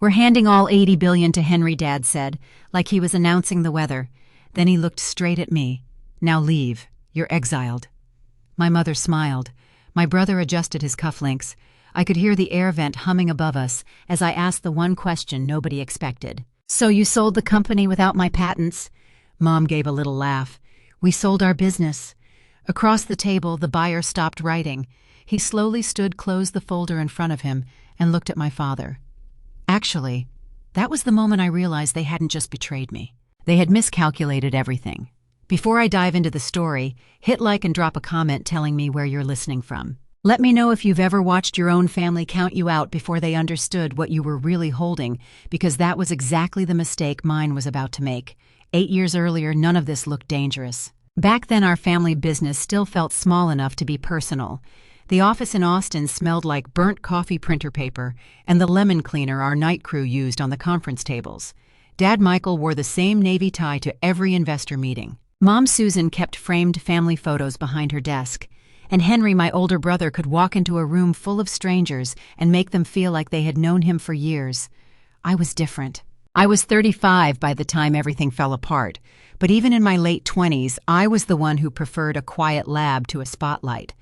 "We're handing all 80 billion to Henry," Dad said, like he was announcing the weather. Then he looked straight at me. "Now leave. You're exiled." My mother smiled. My brother adjusted his cufflinks. I could hear the air vent humming above us as I asked the one question nobody expected. "So you sold the company without my patents?" Mom gave a little laugh. "We sold our business." Across the table, the buyer stopped writing. He slowly closed the folder in front of him, and looked at my father. Actually, that was the moment I realized they hadn't just betrayed me. They had miscalculated everything. Before I dive into the story, hit like and drop a comment telling me where you're listening from. Let me know if you've ever watched your own family count you out before they understood what you were really holding, because that was exactly the mistake mine was about to make. 8 years earlier, none of this looked dangerous. Back then, our family business still felt small enough to be personal. The office in Austin smelled like burnt coffee printer paper and the lemon cleaner our night crew used on the conference tables. Dad Michael wore the same navy tie to every investor meeting. Mom Susan kept framed family photos behind her desk. And Henry, my older brother, could walk into a room full of strangers and make them feel like they had known him for years. I was different. I was 35 by the time everything fell apart, but even in my late 20s, I was the one who preferred a quiet lab to a spotlight.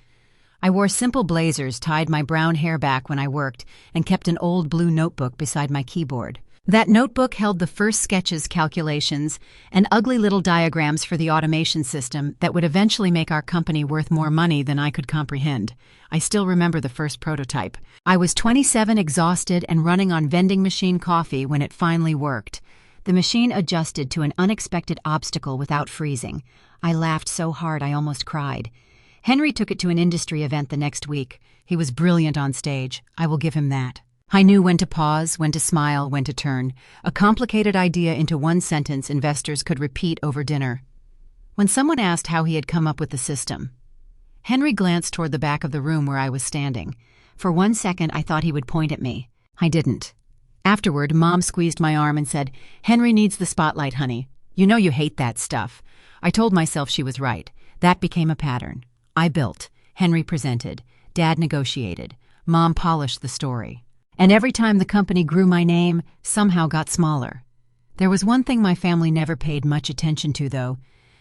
I wore simple blazers, tied my brown hair back when I worked, and kept an old blue notebook beside my keyboard. That notebook held the first sketches, calculations, and ugly little diagrams for the automation system that would eventually make our company worth more money than I could comprehend. I still remember the first prototype. I was 27, exhausted, and running on vending machine coffee when it finally worked. The machine adjusted to an unexpected obstacle without freezing. I laughed so hard I almost cried. Henry took it to an industry event the next week. He was brilliant on stage. I will give him that. I knew when to pause, when to smile, when to turn. A complicated idea into one sentence investors could repeat over dinner. When someone asked how he had come up with the system, Henry glanced toward the back of the room where I was standing. For 1 second, I thought he would point at me. I didn't. Afterward, Mom squeezed my arm and said, "Henry needs the spotlight, honey. You know you hate that stuff." I told myself she was right. That became a pattern. I built. Henry presented. Dad negotiated. Mom polished the story. And every time the company grew, my name somehow got smaller. There was one thing my family never paid much attention to, though.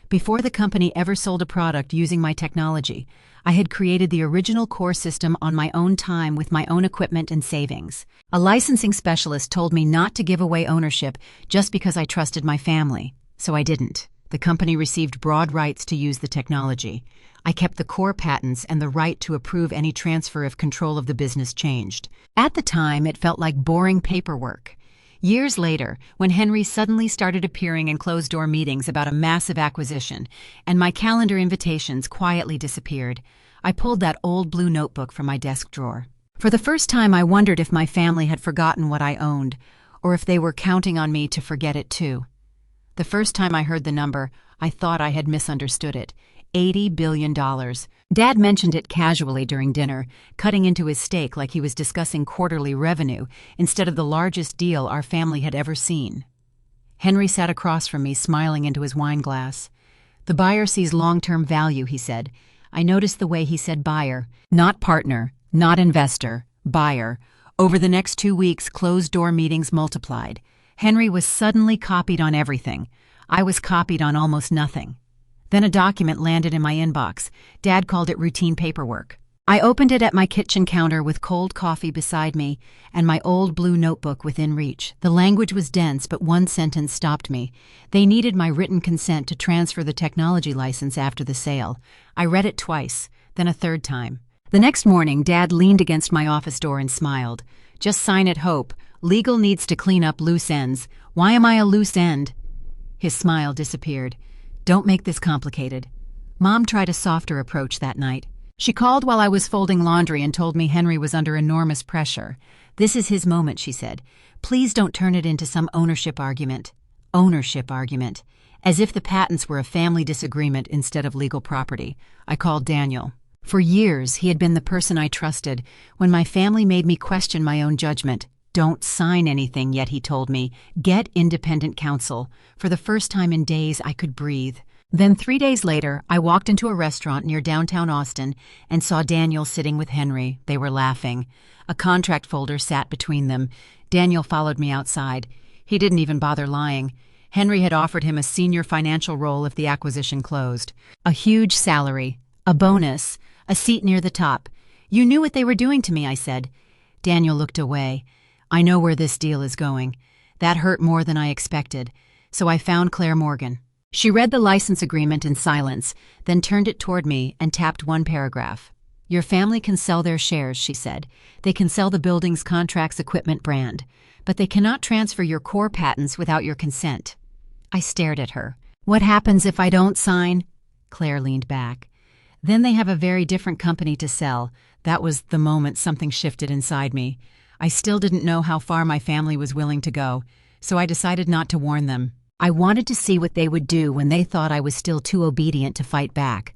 Before the company ever sold a product using my technology, I had created the original core system on my own time with my own equipment and savings. A licensing specialist told me not to give away ownership just because I trusted my family, so I didn't. The company received broad rights to use the technology. I kept the core patents and the right to approve any transfer if control of the business changed. At the time, it felt like boring paperwork. Years later, when Henry suddenly started appearing in closed-door meetings about a massive acquisition, and my calendar invitations quietly disappeared, I pulled that old blue notebook from my desk drawer. For the first time, I wondered if my family had forgotten what I owned, or if they were counting on me to forget it too. The first time I heard the number, I thought I had misunderstood it. $80 billion. Dad mentioned it casually during dinner, cutting into his steak like he was discussing quarterly revenue instead of the largest deal our family had ever seen. Henry sat across from me, smiling into his wine glass. "The buyer sees long-term value," he said. I noticed the way he said buyer, not partner, not investor, buyer. Over the next 2 weeks, closed-door meetings multiplied. Henry was suddenly copied on everything. I was copied on almost nothing. Then a document landed in my inbox. Dad called it routine paperwork. I opened it at my kitchen counter with cold coffee beside me and my old blue notebook within reach. The language was dense, but one sentence stopped me. They needed my written consent to transfer the technology license after the sale. I read it twice, then a third time. The next morning, Dad leaned against my office door and smiled. "Just sign it, Hope. Legal needs to clean up loose ends." "Why am I a loose end?" His smile disappeared. "Don't make this complicated." Mom tried a softer approach that night. She called while I was folding laundry and told me Henry was under enormous pressure. "This is his moment," she said. "Please don't turn it into some ownership argument." Ownership argument. As if the patents were a family disagreement instead of legal property. I called Daniel. For years, he had been the person I trusted when my family made me question my own judgment. "Don't sign anything yet," he told me. "Get independent counsel." For the first time in days, I could breathe. Then 3 days later, I walked into a restaurant near downtown Austin and saw Daniel sitting with Henry. They were laughing. A contract folder sat between them. Daniel followed me outside. He didn't even bother lying. Henry had offered him a senior financial role if the acquisition closed. A huge salary, a bonus, a seat near the top. You knew what they were doing to me, I said. Daniel looked away. I know where this deal is going. That hurt more than I expected, so I found Claire Morgan. She read the license agreement in silence, then turned it toward me and tapped one paragraph. Your family can sell their shares, she said. They can sell the building's contracts equipment brand, but they cannot transfer your core patents without your consent. I stared at her. What happens if I don't sign? Claire leaned back. Then they have a very different company to sell. That was the moment something shifted inside me. I still didn't know how far my family was willing to go, so I decided not to warn them. I wanted to see what they would do when they thought I was still too obedient to fight back.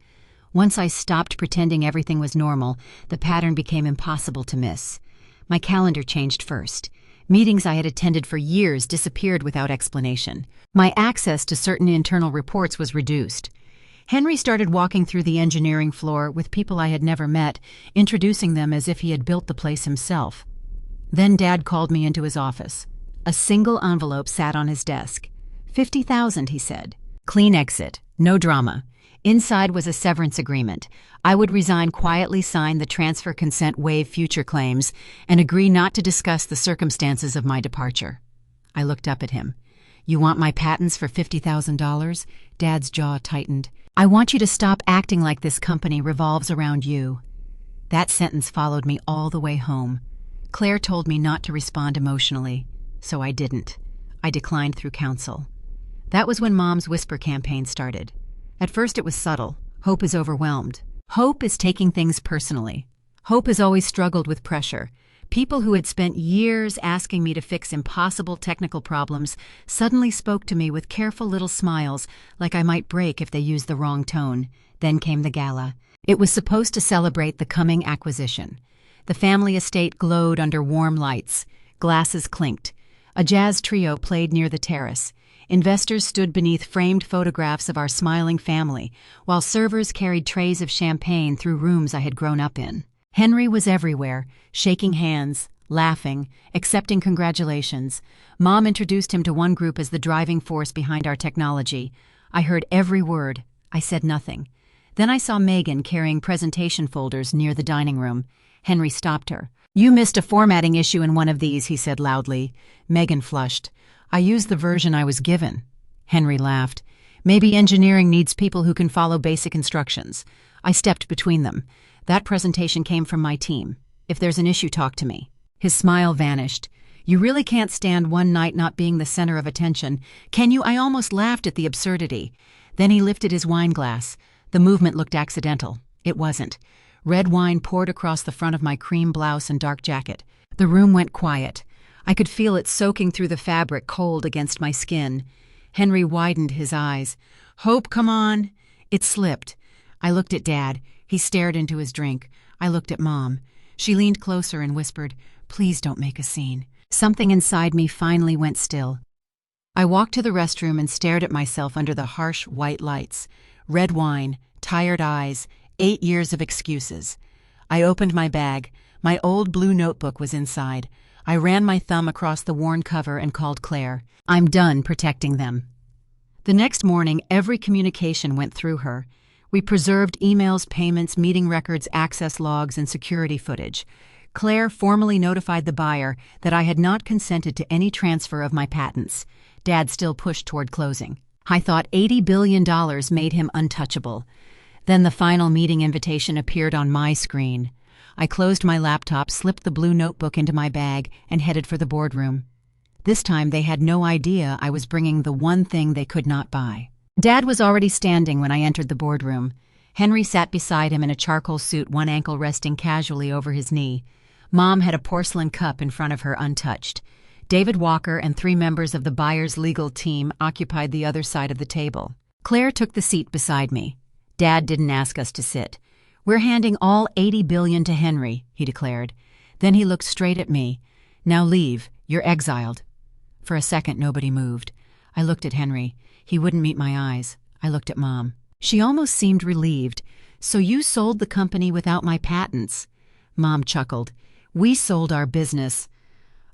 Once I stopped pretending everything was normal, the pattern became impossible to miss. My calendar changed first. Meetings I had attended for years disappeared without explanation. My access to certain internal reports was reduced. Henry started walking through the engineering floor with people I had never met, introducing them as if he had built the place himself. Then Dad called me into his office. A single envelope sat on his desk. $50,000, he said. Clean exit, no drama. Inside was a severance agreement. I would resign, quietly sign the transfer consent, waive future claims, and agree not to discuss the circumstances of my departure. I looked up at him. You want my patents for $50,000? Dad's jaw tightened. I want you to stop acting like this company revolves around you. That sentence followed me all the way home. Claire told me not to respond emotionally, so I didn't. I declined through counsel. That was when Mom's whisper campaign started. At first it was subtle. Hope is overwhelmed. Hope is taking things personally. Hope has always struggled with pressure. People who had spent years asking me to fix impossible technical problems suddenly spoke to me with careful little smiles, like I might break if they used the wrong tone. Then came the gala. It was supposed to celebrate the coming acquisition. The family estate glowed under warm lights. Glasses clinked. A jazz trio played near the terrace. Investors stood beneath framed photographs of our smiling family, while servers carried trays of champagne through rooms I had grown up in. Henry was everywhere, shaking hands, laughing, accepting congratulations. Mom introduced him to one group as the driving force behind our technology. I heard every word. I said nothing. Then I saw Megan carrying presentation folders near the dining room. Henry stopped her. You missed a formatting issue in one of these, he said loudly. Megan flushed. I used the version I was given. Henry laughed. Maybe engineering needs people who can follow basic instructions. I stepped between them. That presentation came from my team. If there's an issue, talk to me. His smile vanished. You really can't stand one night not being the center of attention, can you? I almost laughed at the absurdity. Then he lifted his wine glass. The movement looked accidental. It wasn't. Red wine poured across the front of my cream blouse and dark jacket. The room went quiet. I could feel it soaking through the fabric, cold against my skin. Henry widened his eyes. Hope, come on. It slipped. I looked at Dad. He stared into his drink. I looked at Mom. She leaned closer and whispered, Please don't make a scene. Something inside me finally went still. I walked to the restroom and stared at myself under the harsh white lights. Red wine, tired eyes, 8 years of excuses. I opened my bag. My old blue notebook was inside. I ran my thumb across the worn cover and called Claire. I'm done protecting them. The next morning, every communication went through her. We preserved emails, payments, meeting records, access logs, and security footage. Claire formally notified the buyer that I had not consented to any transfer of my patents. Dad still pushed toward closing. I thought $80 billion made him untouchable. Then the final meeting invitation appeared on my screen. I closed my laptop, slipped the blue notebook into my bag, and headed for the boardroom. This time they had no idea I was bringing the one thing they could not buy. Dad was already standing when I entered the boardroom. Henry sat beside him in a charcoal suit, one ankle resting casually over his knee. Mom had a porcelain cup in front of her, untouched. David Walker and 3 members of the buyer's legal team occupied the other side of the table. Claire took the seat beside me. Dad didn't ask us to sit. We're handing all $80 billion to Henry, he declared. Then he looked straight at me. Now leave. You're exiled. For a second, nobody moved. I looked at Henry. He wouldn't meet my eyes. I looked at Mom. She almost seemed relieved. So you sold the company without my patents? Mom chuckled. We sold our business.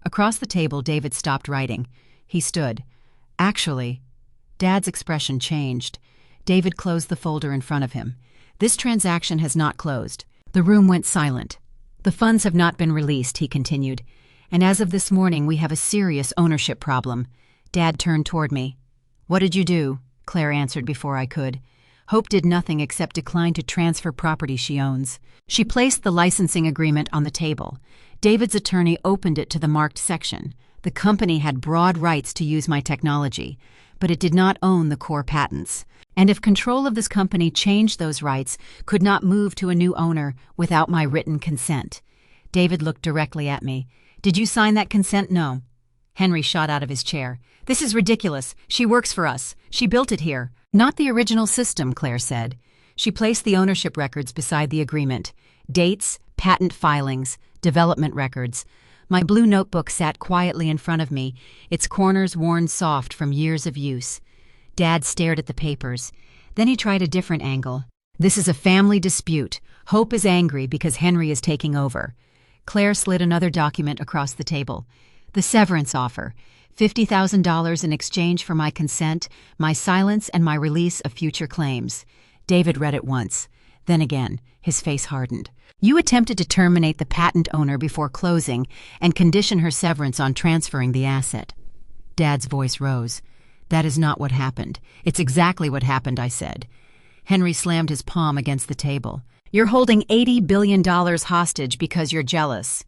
Across the table, David stopped writing. He stood. Actually, Dad's expression changed. David closed the folder in front of him. This transaction has not closed. The room went silent. The funds have not been released, he continued. And as of this morning, we have a serious ownership problem. Dad turned toward me. What did you do? Claire answered before I could. Hope did nothing except decline to transfer property she owns. She placed the licensing agreement on the table. David's attorney opened it to the marked section. The company had broad rights to use my technology, but it did not own the core patents. And if control of this company changed those rights, could not move to a new owner without my written consent. David looked directly at me. Did you sign that consent? No. Henry shot out of his chair. This is ridiculous. She works for us. She built it here. Not the original system, Claire said. She placed the ownership records beside the agreement. Dates, patent filings, development records. My blue notebook sat quietly in front of me, its corners worn soft from years of use. Dad stared at the papers. Then he tried a different angle. This is a family dispute. Hope is angry because Henry is taking over. Claire slid another document across the table. The severance offer. $50,000 in exchange for my consent, my silence, and my release of future claims. David read it once. Then again, his face hardened. You attempted to terminate the patent owner before closing and condition her severance on transferring the asset. Dad's voice rose. That is not what happened. It's exactly what happened, I said. Henry slammed his palm against the table. You're holding $80 billion hostage because you're jealous.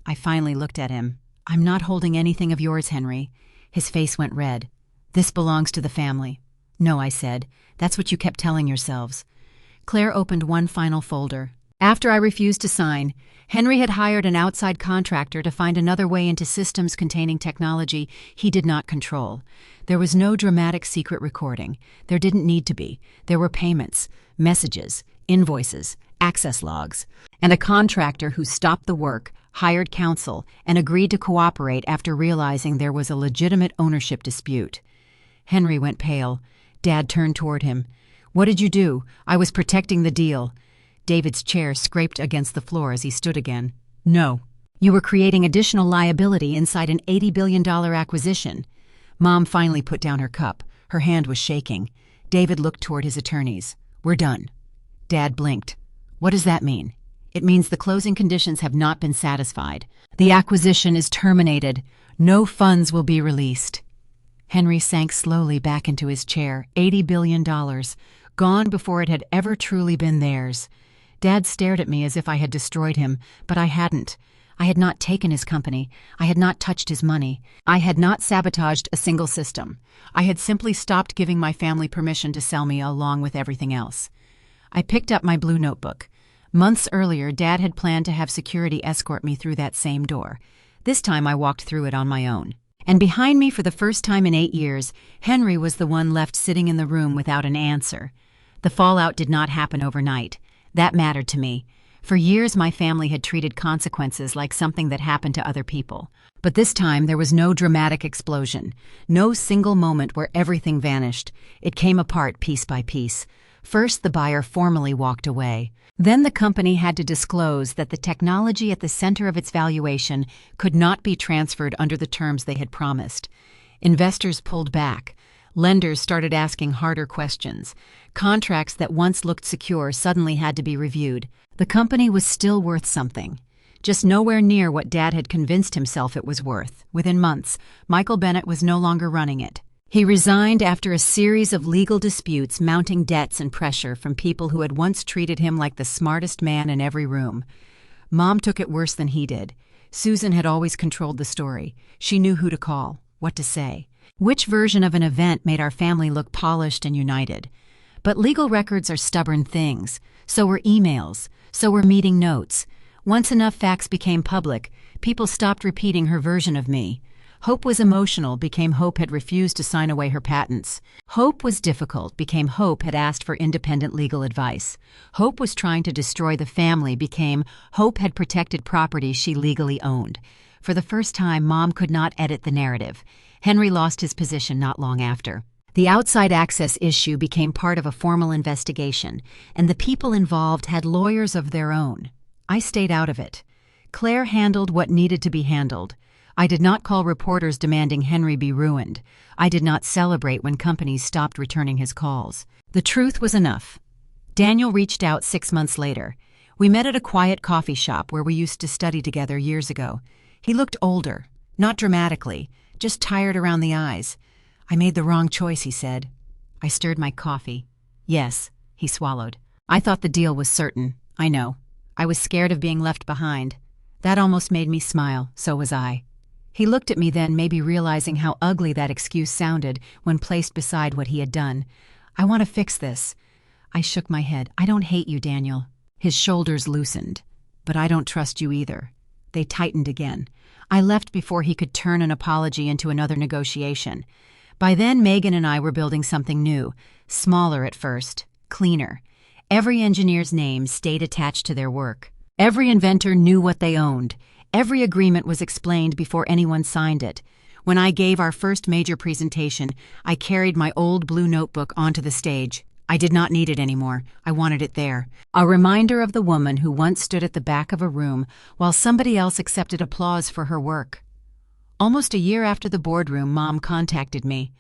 I finally looked at him. I'm not holding anything of yours, Henry. His face went red. This belongs to the family. No, I said. That's what you kept telling yourselves. Claire opened one final folder. After I refused to sign, Henry had hired an outside contractor to find another way into systems containing technology he did not control. There was no dramatic secret recording. There didn't need to be. There were payments, messages, invoices, access logs, and a contractor who stopped the work, hired counsel, and agreed to cooperate after realizing there was a legitimate ownership dispute. Henry went pale. Dad turned toward him. What did you do? I was protecting the deal. David's chair scraped against the floor as he stood again. No. You were creating additional liability inside an $80 billion acquisition. Mom finally put down her cup. Her hand was shaking. David looked toward his attorneys. We're done. Dad blinked. What does that mean? It means the closing conditions have not been satisfied. The acquisition is terminated. No funds will be released. Henry sank slowly back into his chair. $80 billion. Gone before it had ever truly been theirs. Dad stared at me as if I had destroyed him, but I hadn't. I had not taken his company. I had not touched his money. I had not sabotaged a single system. I had simply stopped giving my family permission to sell me along with everything else. I picked up my blue notebook. Months earlier, Dad had planned to have security escort me through that same door. This time I walked through it on my own. And behind me for the first time in 8 years, Henry was the one left sitting in the room without an answer. The fallout did not happen overnight. That mattered to me. For years, my family had treated consequences like something that happened to other people. But this time, there was no dramatic explosion. No single moment where everything vanished. It came apart piece by piece. First, the buyer formally walked away. Then the company had to disclose that the technology at the center of its valuation could not be transferred under the terms they had promised. Investors pulled back. Lenders started asking harder questions. Contracts that once looked secure suddenly had to be reviewed. The company was still worth something. Just nowhere near what Dad had convinced himself it was worth. Within months, Michael Bennett was no longer running it. He resigned after a series of legal disputes, mounting debts and pressure from people who had once treated him like the smartest man in every room. Mom took it worse than he did. Susan had always controlled the story. She knew who to call, what to say. Which version of an event made our family look polished and united? But legal records are stubborn things. So were emails. So were meeting notes. Once enough facts became public, people stopped repeating her version of me. Hope was emotional, became Hope had refused to sign away her patents. Hope was difficult, became Hope had asked for independent legal advice. Hope was trying to destroy the family, became Hope had protected property she legally owned. For the first time, Mom could not edit the narrative. Henry lost his position not long after. The outside access issue became part of a formal investigation, and the people involved had lawyers of their own. I stayed out of it. Claire handled what needed to be handled. I did not call reporters demanding Henry be ruined. I did not celebrate when companies stopped returning his calls. The truth was enough. Daniel reached out 6 months later. We met at a quiet coffee shop where we used to study together years ago. He looked older, not dramatically, just tired around the eyes. "I made the wrong choice," he said. I stirred my coffee. "Yes," he swallowed. "I thought the deal was certain. I know. I was scared of being left behind." That almost made me smile. So was I. He looked at me then, maybe realizing how ugly that excuse sounded when placed beside what he had done. "I want to fix this." I shook my head. "I don't hate you, Daniel." His shoulders loosened. "But I don't trust you either." They tightened again. I left before he could turn an apology into another negotiation. By then, Megan and I were building something new, smaller at first, cleaner. Every engineer's name stayed attached to their work. Every inventor knew what they owned. Every agreement was explained before anyone signed it. When I gave our first major presentation, I carried my old blue notebook onto the stage. I did not need it anymore. I wanted it there. A reminder of the woman who once stood at the back of a room while somebody else accepted applause for her work. Almost a year after the boardroom, Mom contacted me.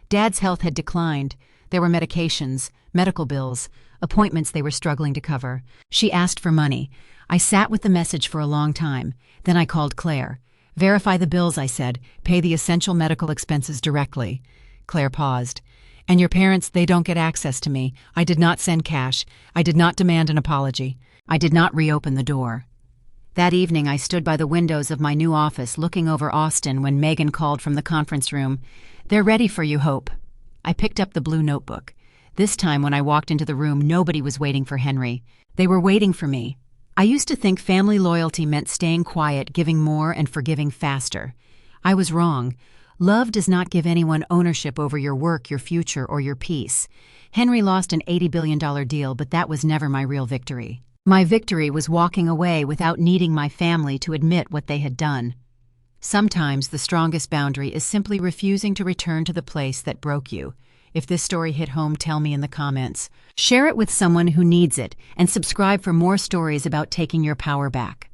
Dad's health had declined. There were medications, medical bills, appointments they were struggling to cover. She asked for money. I sat with the message for a long time. Then I called Claire. "Verify the bills," I said. "Pay the essential medical expenses directly." Claire paused. "And your parents, they don't get access to me. I did not send cash. I did not demand an apology. I did not reopen the door." That evening, I stood by the windows of my new office looking over Austin when Megan called from the conference room. "They're ready for you, Hope." I picked up the blue notebook. This time when I walked into the room, nobody was waiting for Henry. They were waiting for me. I used to think family loyalty meant staying quiet, giving more, and forgiving faster. I was wrong. Love does not give anyone ownership over your work, your future, or your peace. Henry lost an $80 billion deal, but that was never my real victory. My victory was walking away without needing my family to admit what they had done. Sometimes the strongest boundary is simply refusing to return to the place that broke you. If this story hit home, tell me in the comments. Share it with someone who needs it, and subscribe for more stories about taking your power back.